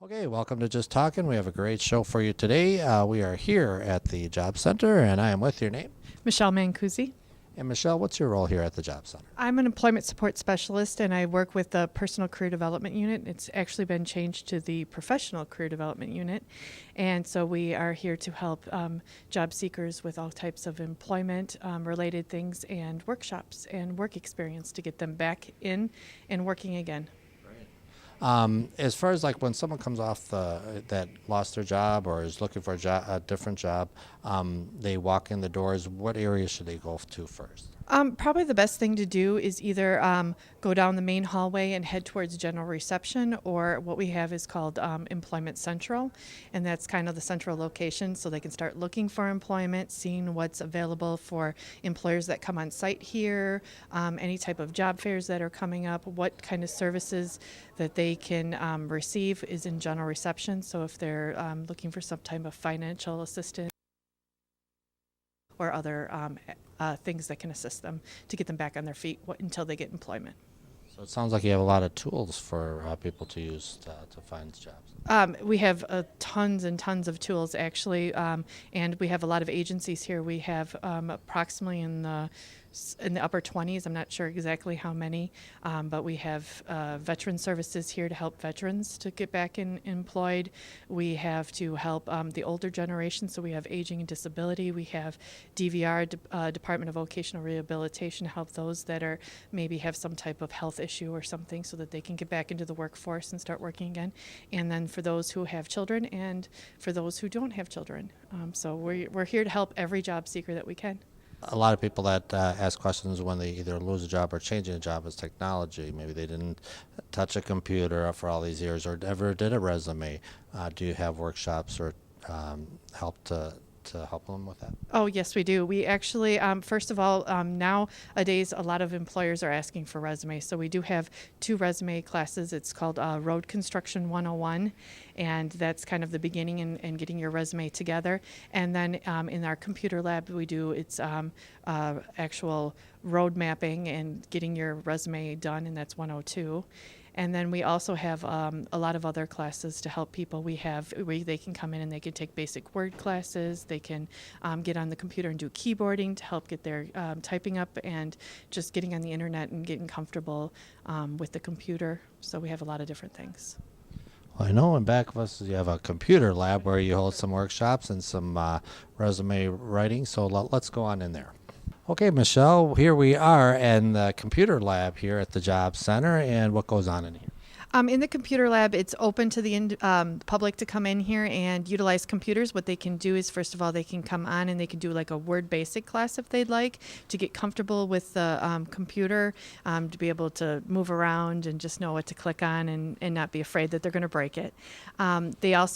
Okay, welcome to Just Talking. We have a great show for you today. We are here at the Job Center, and I am with your name. Michelle Mancusi. And Michelle, what's your role here at the Job Center? I'm an employment support specialist and I work with the personal career development unit. It's actually been changed to the professional career development unit. And so we are here to help job seekers with all types of employment related things and workshops and work experience to get them back in and working again. As far as like when someone comes off that lost their job or is looking for a different job, they walk in the doors. What area should they go to first? Probably the best thing to do is either go down the main hallway and head towards general reception, or what we have is called Employment Central, and that's kind of the central location so they can start looking for employment, seeing what's available for employers that come on site here, any type of job fairs that are coming up, what kind of services that they can receive is in general reception. So if they're looking for some type of financial assistance or other things that can assist them to get them back on their feet until they get employment. So it sounds like you have a lot of tools for people to use to find jobs. We have tons and tons of tools, actually, and we have a lot of agencies here. We have approximately in the upper 20s. I'm not sure exactly how many, but we have veteran services here to help veterans to get back employed. We have to help the older generation, so we have aging and disability. We have DVR, Department of Vocational Rehabilitation, to help those that are maybe have some type of health issue or something so that they can get back into the workforce and start working again. And then for those who have children and for those who don't have children. So we're here to help every job seeker that we can. A lot of people that ask questions when they either lose a job or changing a job is technology. Maybe they didn't touch a computer for all these years or ever did a resume. Do you have workshops or help to help them with that? Oh, yes, we do. We actually, first of all, nowadays a lot of employers are asking for resumes. So we do have 2 resume classes. It's called Road Construction 101, and that's kind of the beginning in getting your resume together. And then in our computer lab, we do it's actual road mapping and getting your resume done, and that's 102. And then we also have a lot of other classes to help people. We have where they can come in and they can take basic word classes. They can get on the computer and do keyboarding to help get their typing up and just getting on the internet and getting comfortable with the computer. So we have a lot of different things. Well, I know in back of us you have a computer lab where you hold some workshops and some resume writing. So let's go on in there. Okay, Michelle, here we are in the computer lab here at the Job Center, and what goes on in here? In the computer lab, it's open to the public to come in here and utilize computers. What they can do is, first of all, they can come on and they can do like a Word Basic class if they'd like to get comfortable with the computer, to be able to move around and just know what to click on and not be afraid that they're going to break it.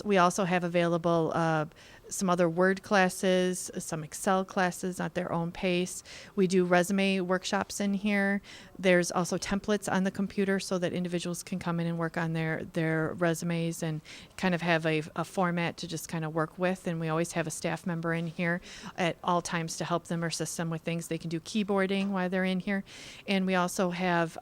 We also have available some other Word classes, some Excel classes at their own pace. We do resume workshops in here. There's also templates on the computer so that individuals can come in and work on their resumes and kind of have a format to just kind of work with. And we always have a staff member in here at all times to help them or assist them with things. They can do keyboarding while they're in here. And we also have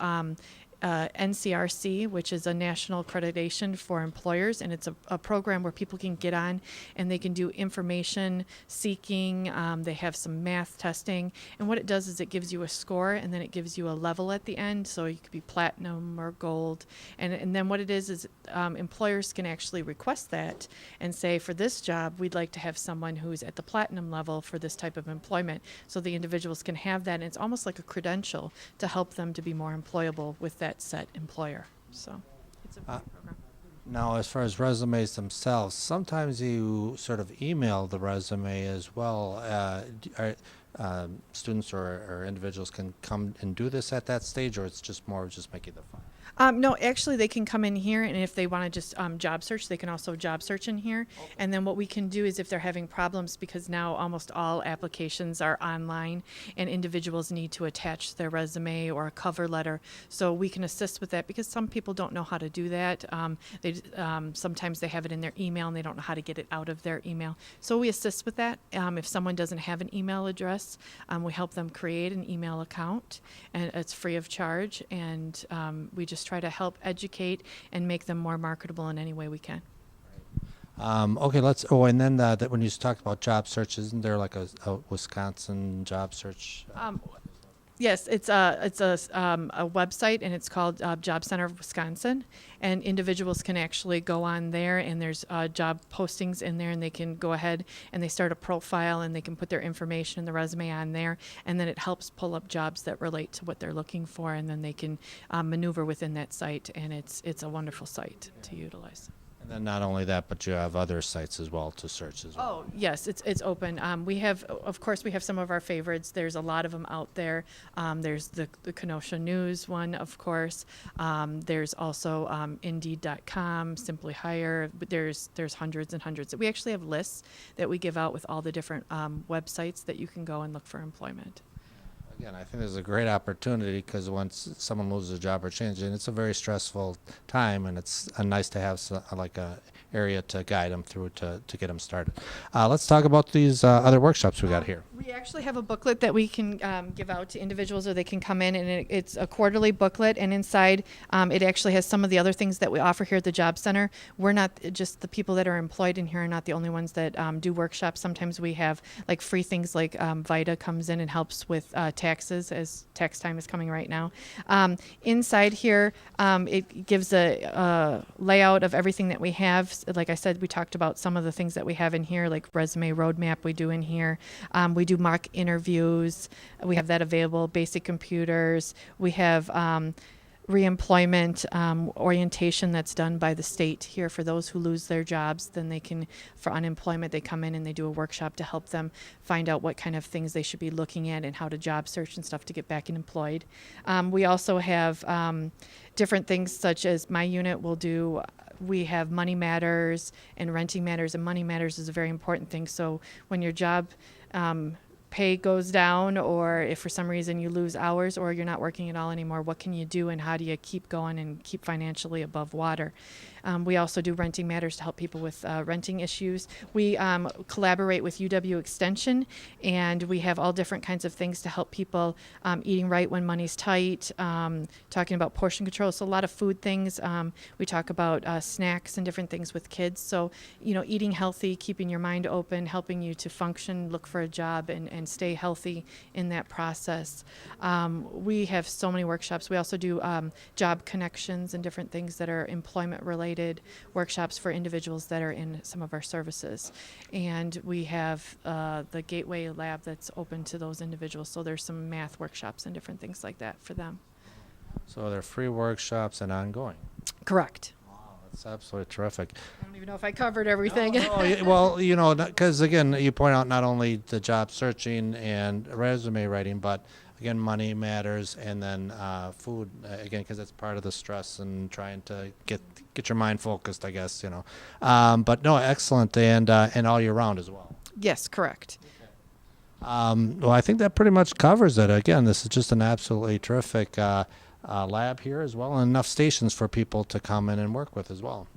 NCRC, which is a national accreditation for employers, and it's a program where people can get on and they can do information seeking. They have some math testing, and what it does is it gives you a score, and then it gives you a level at the end, so you could be platinum or gold. And then what it is employers can actually request that and say, for this job, we'd like to have someone who's at the platinum level for this type of employment, so the individuals can have that, and it's almost like a credential to help them to be more employable with that set employer. So it's a great program. Now, as far as resumes themselves, sometimes you sort of email the resume as well. Students or individuals can come and do this at that stage, or it's just more of just making the file? No, actually, they can come in here, and if they want to just job search, they can also job search in here. Okay. And then what we can do is if they're having problems, because now almost all applications are online, and individuals need to attach their resume or a cover letter, so we can assist with that because some people don't know how to do that. Sometimes they have it in their email, and they don't know how to get it out of their email. So we assist with that. If someone doesn't have an email address, we help them create an email account, and it's free of charge, and we just try to help educate and make them more marketable in any way we can. Okay, and then that when you talked about job search, isn't there like a Wisconsin job search? Yes, a website, and it's called Job Center of Wisconsin, and individuals can actually go on there, and there's job postings in there, and they can go ahead and they start a profile, and they can put their information and the resume on there, and then it helps pull up jobs that relate to what they're looking for, and then they can maneuver within that site, and it's a wonderful site to utilize. And then not only that, but you have other sites as well to search as well. Oh, yes, it's open. We have, of course, we have some of our favorites. There's a lot of them out there. There's the Kenosha News one, of course. There's also Indeed.com, Simply Hire. But there's hundreds and hundreds. We actually have lists that we give out with all the different websites that you can go and look for employment. Again, I think there's a great opportunity because once someone loses a job or changes, and it's a very stressful time, and it's nice to have like a area to guide them through to get them started. Let's talk about these other workshops we got here. We actually have a booklet that we can give out to individuals, or they can come in, and it's a quarterly booklet, and inside it actually has some of the other things that we offer here at the Job Center. We're not just the people that are employed in here are not the only ones that do workshops. Sometimes we have like free things like VITA comes in and helps with taxes, as tax time is coming right now. Inside here, it gives a layout of everything that we have. Like I said, we talked about some of the things that we have in here, like resume roadmap we do in here. We do mock interviews. We have that available, basic computers. We have reemployment orientation that's done by the state here for those who lose their jobs. Then they can, for unemployment, they come in and they do a workshop to help them find out what kind of things they should be looking at and how to job search and stuff to get back employed. We also have different things such as my unit will do. We have Money Matters and Renting Matters, and Money Matters is a very important thing. So when your job pay goes down, or if for some reason you lose hours or you're not working at all anymore, what can you do and how do you keep going and keep financially above water? We also do Renting Matters to help people with renting issues. We collaborate with UW Extension, and we have all different kinds of things to help people eating right when money's tight, talking about portion control, so a lot of food things. We talk about snacks and different things with kids. So, eating healthy, keeping your mind open, helping you to function, look for a job, and stay healthy in that process. We have so many workshops. We also do job connections and different things that are employment related workshops for individuals that are in some of our services. And we have the Gateway Lab that's open to those individuals. So there's some math workshops and different things like that for them. So they're free workshops and ongoing. Correct. Wow, that's absolutely terrific. I don't even know if I covered everything. Well, because again, you point out not only the job searching and resume writing, but again, money matters, and then food again, because it's part of the stress and trying to get your mind focused, I guess. But no, excellent, and all year round as well. Yes, correct. Well, I think that pretty much covers it. Again, this is just an absolutely terrific lab here as well, and enough stations for people to come in and work with as well.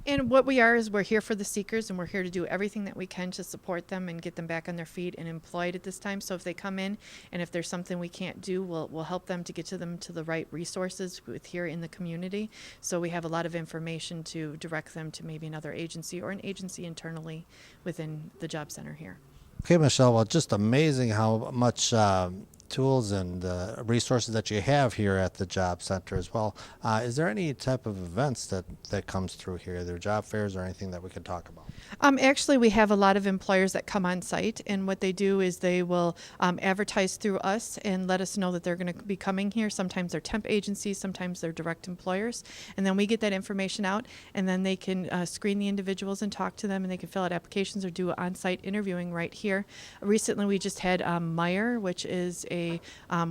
And what we are is we're here for the seekers, and we're here to do everything that we can to support them and get them back on their feet and employed at this time. So if they come in and if there's something we can't do, we'll help them to get to them to the right resources with here in the community. So we have a lot of information to direct them to maybe another agency or an agency internally within the Job Center here. Okay, Michelle, well, just amazing how much tools and resources that you have here at the Job Center as well. Is there any type of events that comes through here, either job fairs or anything that we could talk about? Actually, we have a lot of employers that come on site, and what they do is they will advertise through us and let us know that they're going to be coming here. Sometimes they're temp agencies, sometimes they're direct employers, and then we get that information out, and then they can screen the individuals and talk to them, and they can fill out applications or do on-site interviewing right here. Recently, we just had Meijer, which is a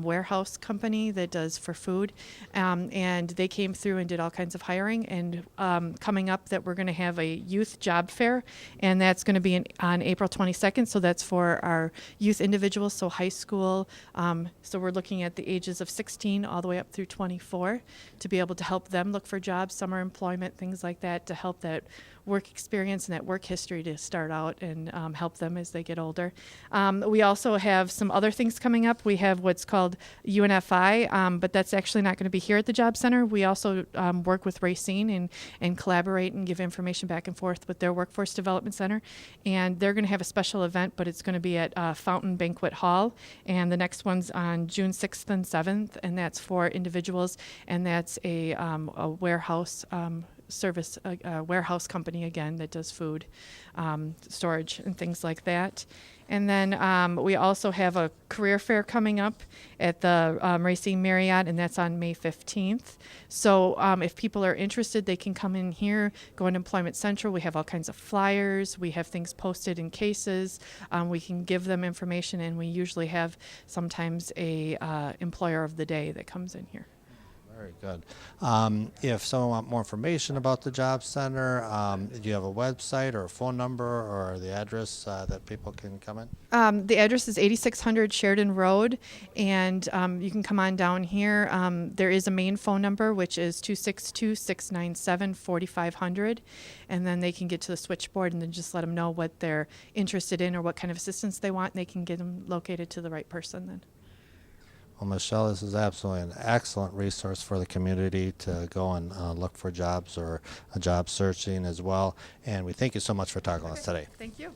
warehouse company that does for food, and they came through and did all kinds of hiring, and coming up that we're going to have a youth job fair, and that's going to be on April 22nd. So that's for our youth individuals, so high school. So we're looking at the ages of 16 all the way up through 24 to be able to help them look for jobs, summer employment, things like that, to help that work experience and that work history to start out and help them as they get older. We also have some other things coming up. we have what's called UNFI, but that's actually not going to be here at the Job Center. We also work with Racine and collaborate and give information back and forth with their Workforce Development Center. And they're going to have a special event, but it's going to be at Fountain Banquet Hall. And the next one's on June 6th and 7th, and that's for individuals, and that's a warehouse service, a warehouse company again that does food storage and things like that. And then we also have a career fair coming up at the Racine Marriott, and that's on May 15th. So if people are interested, they can come in here, go into Employment Central. We have all kinds of flyers. We have things posted in cases. We can give them information, and we usually have sometimes a employer of the day that comes in here. Very good. If someone wants more information about the Job Center, do you have a website or a phone number or the address that people can come in? The address is 8600 Sheridan Road, and you can come on down here. There is a main phone number, which is 262-697-4500, and then they can get to the switchboard and then just let them know what they're interested in or what kind of assistance they want, and they can get them located to the right person then. Well, Michelle, this is absolutely an excellent resource for the community to go and look for jobs or job searching as well. And we thank you so much for talking with us today. Thank you.